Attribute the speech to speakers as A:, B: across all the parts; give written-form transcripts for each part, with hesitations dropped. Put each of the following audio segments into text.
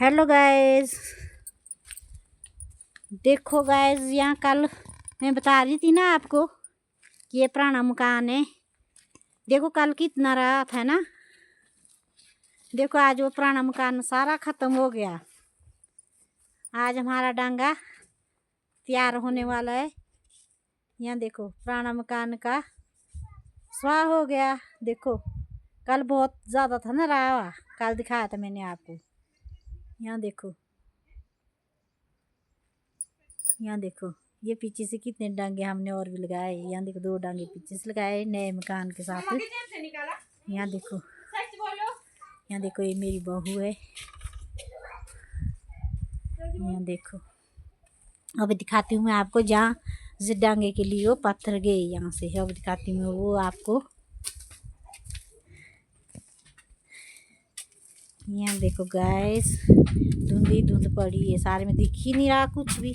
A: Hello guys, देखो guys, यहाँ कल मैं बता रही थी ना आपको कि ये पुराना मकान है। देखो कल कितना रात है ना। देखो आज वो पुराना मकान सारा ख़त्म हो गया। आज हमारा डांगा तैयार होने वाला है। यहाँ देखो पुराना मकान का स्वाह हो गया। देखो कल बहुत ज़्यादा था ना रावा, कल दिखाया था मैंने आपको। यहाँ देखो ये पीछे से कितने डांगे हमने और भी लगाए। यहाँ देखो 2 डांगे पीछे से लगाए नए मकान के साथ। यहाँ देखो ये मेरी बहू है। यहाँ देखो अब दिखाती हूँ मैं आपको, जहाँ से डांगे के लिए वो पत्थर गए यहाँ से। अब दिखाती हूँ वो आपको। यहाँ देखो गाइस, धुंध पड़ी है, सारे में दिख ही नहीं रहा कुछ भी।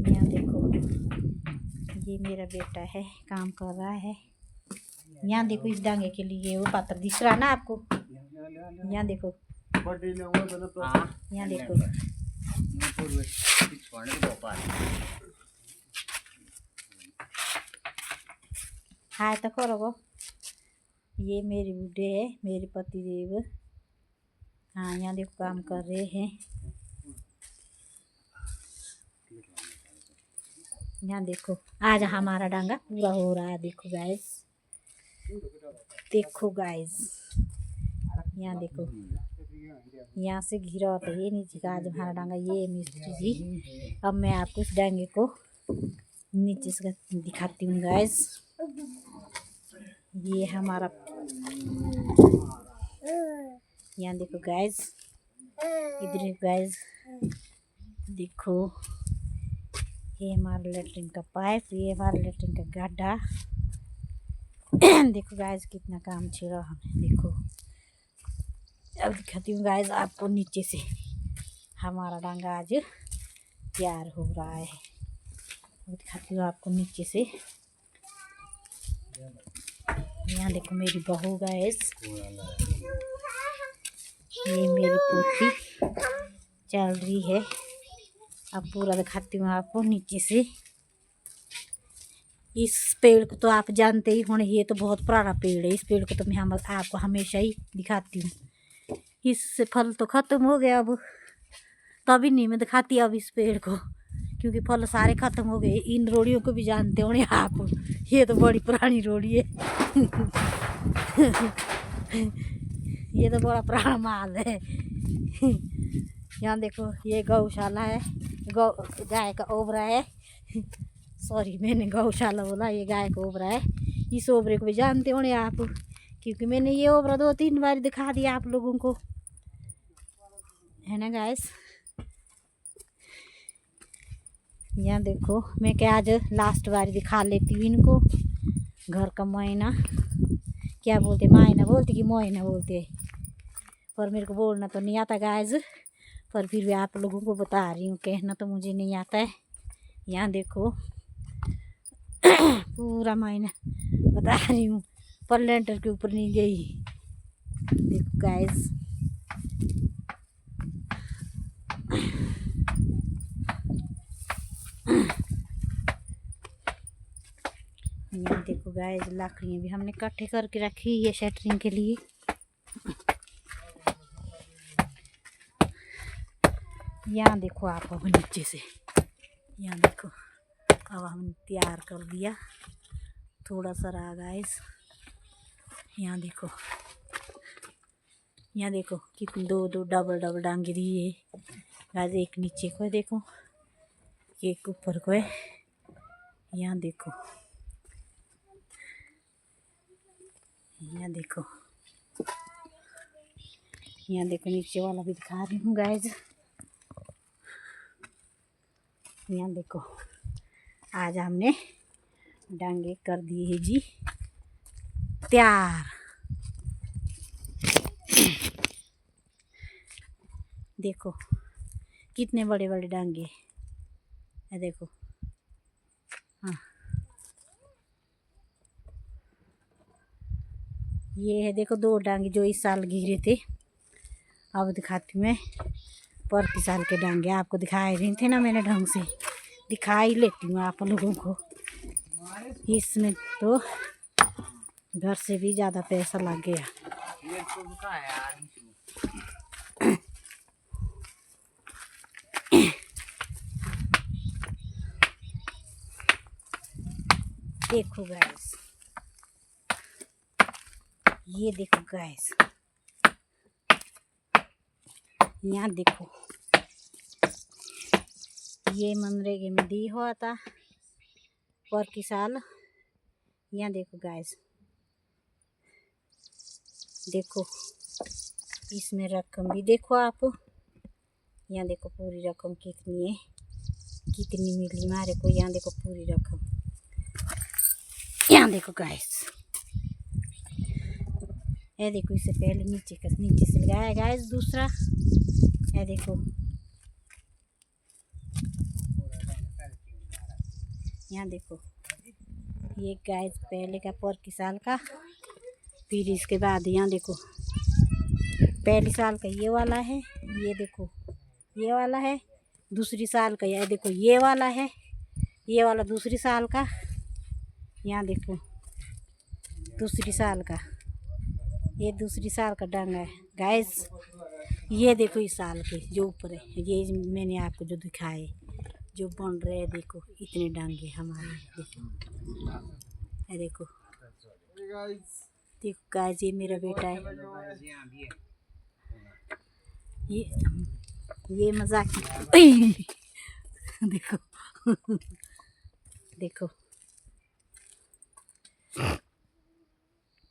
A: यहाँ देखो ये मेरा बेटा है, काम कर रहा है। यहाँ देखो इस डांगे के लिए वो पत्थर दिख रहा ना आपको। यहाँ देखो, यहाँ देखो हाय तो करो। ये मेरे बुढ़े है, मेरे पति देव। हाँ यहाँ देखो काम कर रहे हैं। यहाँ देखो आज हमारा डांगा पूरा हो रहा है। देखो गाइस, देखो गाइस, यहाँ देखो यहाँ से घिरा होता है ये नीचे का। आज हमारा डांगा ये मिस्त्री जी। अब मैं आपको इस डांगे को नीचे से दिखाती हूँ गाइस। ये हमारा, यहाँ देखो गाइस, इधर गाइस देखो ये हमारा लेटरिन का पाइप, ये हमारा लेटरिन का गड्ढा। देखो गाइस कितना काम छिड़ा हमें। देखो अब दिखाती हूँ गाइस आपको नीचे से। हमारा डांगा आज तैयार हो रहा है। अब दिखाती हूँ आपको नीचे से। यहाँ देखो मेरी बहू गाइस, ये मेरी पोती चल रही है। अब पूरा दिखाती हूँ आपको नीचे से। इस पेड़ को तो आप जानते ही होंगे, ये तो बहुत पुराना पेड़ है। इस पेड़ को तो मैं आपको हमेशा ही दिखाती हूँ। इससे फल तो ख़त्म हो गया, अब तभी नहीं मैं दिखाती अब इस पेड़ को, क्योंकि फल सारे ख़त्म हो गए। इन रोड़ियों को भी जानते होंगे आप, ये तो बड़ी पुरानी रोड़ी है। ये तो बड़ा पुराना माल है। यहाँ देखो ये गौशाला है, गाय का ओबरा है। सॉरी मैंने गौशाला बोला, ये गाय का ओबरा है। इस ओबरे को भी जानते होंगे आप, क्योंकि मैंने ये ओबरा 2-3 बार दिखा दिया आप लोगों को, है ना गाइस। यहाँ देखो मैं क्या आज लास्ट बार दिखा लेती हूँ इनको। घर का महीना क्या बोलते, मायना बोलते कि मोइना बोलते, पर मेरे को बोलना तो नहीं आता गाइस। पर फिर भी आप लोगों को बता रही हूँ, कहना तो मुझे नहीं आता है। यहाँ देखो पूरा महीना बता रही हूँ, पर लेंटर के ऊपर नहीं गई। देखो गाइस, यहाँ देखो गाइस, लकड़ियाँ भी हमने इकट्ठे करके रखी है शटरिंग के लिए। यहाँ देखो आप अब नीचे से, यहाँ देखो अब हम तैयार कर दिया। थोड़ा सा रहा गाइस। यहाँ देखो, यहाँ देखो कितनी 2-2 डबल डांगे दी है गाइस। एक नीचे को है देखो, एक ऊपर को है। यहाँ देखो, यहाँ देखो, यहाँ देखो नीचे वाला भी दिखा रही हूँ गाइस। यहाँ देखो आज हमने डांगे कर दिए है जी तैयार। देखो कितने बड़े बड़े डांगे है, देखो। हाँ ये है देखो 2 डांगे जो इस साल गिरे थे। अब दिखाती हूँ मैं पर की साल के डांगे। आपको दिखाए नहीं थे ना मैंने, ढंग से दिखा ही लेती हूँ आप लोगों को। इसमें तो घर से भी ज़्यादा पैसा लग गया। देखो गैस, ये देखो गैस, यहाँ देखो ये मनरेगे में दी हुआ था पर की साल। यहाँ देखो गैस, देखो इसमें रकम भी देखो आप। यहाँ देखो पूरी रकम कितनी है, कितनी मिली हमारे को। यहाँ देखो पूरी रकम, यहाँ देखो गैस, ये देखो इससे पहले नीचे से लगाया गैस दूसरा। ये देखो यहाँ देखो ये गैस पहले का पर की साल का। फिर इसके बाद यहाँ देखो पहली साल का ये वाला है, ये देखो ये वाला है दूसरी साल का। ये देखो ये वाला है, ये वाला दूसरी साल का। यहाँ देखो दूसरी साल का, ये दूसरी साल का डांगा है गैस। ये देखो इस साल के जो ऊपर है, ये मैंने आपको जो दिखाए जो बन रहे हैं। देखो इतने डांगे हमारे, देखो देखो देखो गाइस, ये मेरा बेटा है। ये मजाक देखो देखो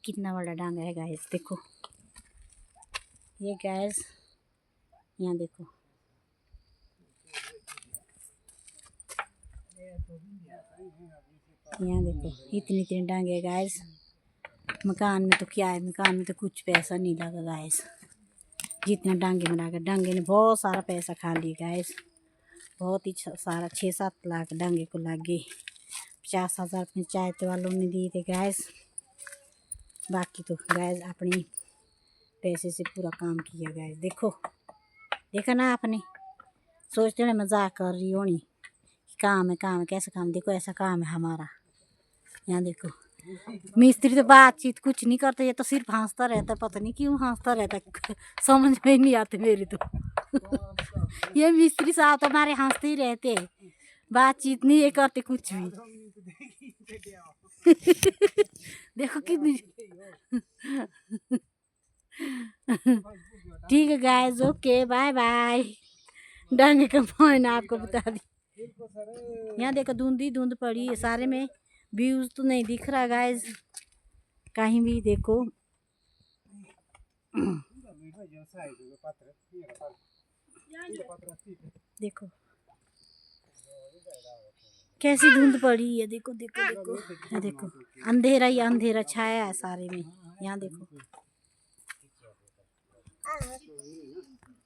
A: कितना बड़ा डांगा है गाइस। देखो ये गाइस, यहाँ देखो यहाँ देखो इतनी इतनी डांगे गाइस। मकान में तो क्या है, मकान में तो कुछ पैसा नहीं लगा गाइस। जितना डांगे में लगा, डांगे ने बहुत सारा पैसा खा लिया गाइस। बहुत ही सारा 6-7 लाख डांगे को लगे। 50,000 पंचायत वालों ने दिए थे गैस। बाकी तो गैस अपनी पैसे से पूरा काम किया गैस। देखो देखा ना आपने, सोचते हो मजाक कर रही होनी, काम है काम है, कैसा काम। देखो ऐसा काम है हमारा। यहाँ देखो मिस्त्री तो बातचीत कुछ नहीं करते, ये तो सिर्फ हंसता रहता। पता नहीं क्यों हंसता रहता, समझ में नहीं आते मेरे तो ये मिस्त्री साहब तो हमारे हंसते ही रहते, बातचीत नहीं ये करते कुछ भी देखो कितनी ठीक है guys, okay bye bye. Dange का पॉइंट आपको बता दी। यहाँ देखो धुंध पड़ी है सारे में, व्यूज तो नहीं दिख रहा गाइस कहीं भी। देखो देखो कैसी धुंध पड़ी है। देखो देखो देखो देखो अंधेरा ही अंधेरा छाया है सारे में। यहाँ देखो